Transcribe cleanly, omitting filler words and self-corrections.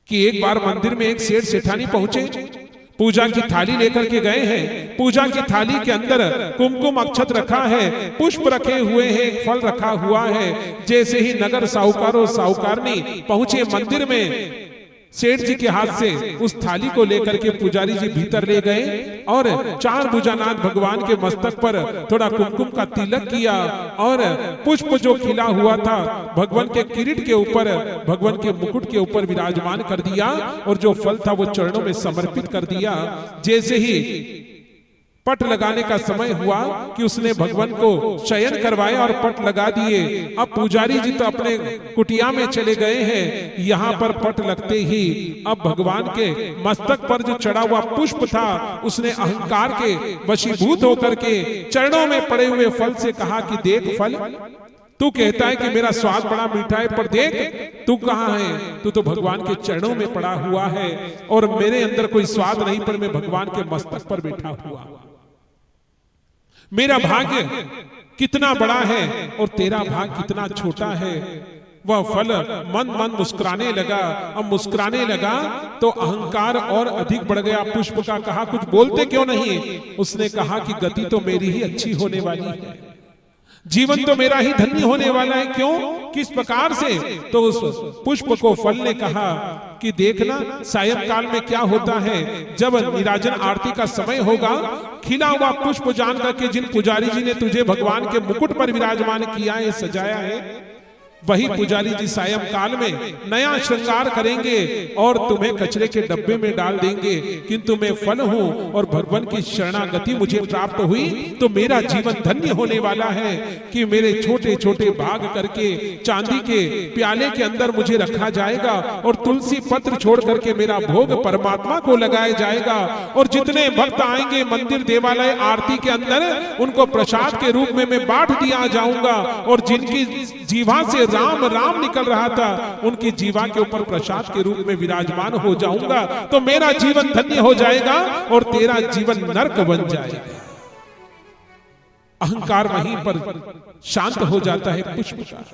कि एक बार मंदिर में एक सेठ सेठानी पहुंचे, पूजा की थाली लेकर के गए हैं। पूजा की थाली के अंदर कुमकुम अक्षत रखा है, पुष्प रखे हुए हैं, फल रखा हुआ है। जैसे ही नगर साहूकार और साहूकारनी पहुंचे मंदिर में, सेठ जी के हाथ से उस थाली को लेकर के पुजारी जी भीतर ले गए और चार भुजानाथ भगवान के मस्तक पर थोड़ा कुमकुम का तिलक किया और पुष्प जो खिला हुआ था भगवान के किरीट के ऊपर, भगवान के मुकुट के ऊपर विराजमान कर दिया और जो फल था वो चरणों में समर्पित कर दिया। जैसे ही पट लगाने का समय हुआ कि उसने भगवान को शयन करवाया और पट लगा दिए। अब पुजारी जी तो अपने कुटिया में चले गए हैं। यहाँ पर पट लगते ही अब भगवान के मस्तक पर जो चढ़ा हुआ पुष्प था, उसने अहंकार के वशीभूत होकर के चरणों में पड़े हुए फल से कहा कि देख फल, तू कहता है कि मेरा स्वाद बड़ा मीठा है, पर देख तू कहाँ है, तू तो भगवान के चरणों में पड़ा हुआ है और मेरे अंदर कोई स्वाद नहीं, पर मैं भगवान के मस्तक पर बैठा हुआ। मेरा भाग्य कितना बड़ा है और तेरा भाग्य कितना छोटा है। वह फल मन मन मुस्कुराने लगा। अब मुस्कुराने लगा तो अहंकार और अधिक बढ़ गया। पुष्प का कहा कुछ बोलते क्यों नहीं? उसने कहा कि गति तो मेरी ही अच्छी होने वाली है, जीवन तो मेरा ही धन्य होने वाला है। क्यों, किस प्रकार से? तो उस पुष्प को फल ने कहा कि देखना सायंकाल में क्या होता है, जब निराजन आरती का समय होगा, खिला हुआ पुष्प जान करके जिन पुजारी जी ने तुझे भगवान के मुकुट पर विराजमान किया है, सजाया है, वही पुजारी जी सायंकाल में नया श्रृंगार करेंगे और तुम्हें कचरे के डब्बे में डाल देंगे। किंतु मैं फल हूं और भगवान की शरणागति मुझे प्राप्त हुई तो मेरा जीवन धन्य होने वाला है कि मेरे छोटे छोटे भाग करके चांदी के प्याले के अंदर मुझे रखा जाएगा और तुलसी पत्र छोड़ करके मेरा भोग परमात्मा को लगाया जाएगा। और जितने भक्त आएंगे मंदिर देवालय आरती के अंदर, उनको प्रसाद के रूप में मैं बांट दिया जाऊंगा और जिनकी जीवा से राम राम निकल रहा था, उनकी जीवा के ऊपर प्रसाद के रूप में विराजमान हो जाऊंगा। तो मेरा जीवन धन्य हो जाएगा और तेरा जीवन नरक बन जाएगा। अहंकार वहीं पर शांत हो जाता है पुष्प का।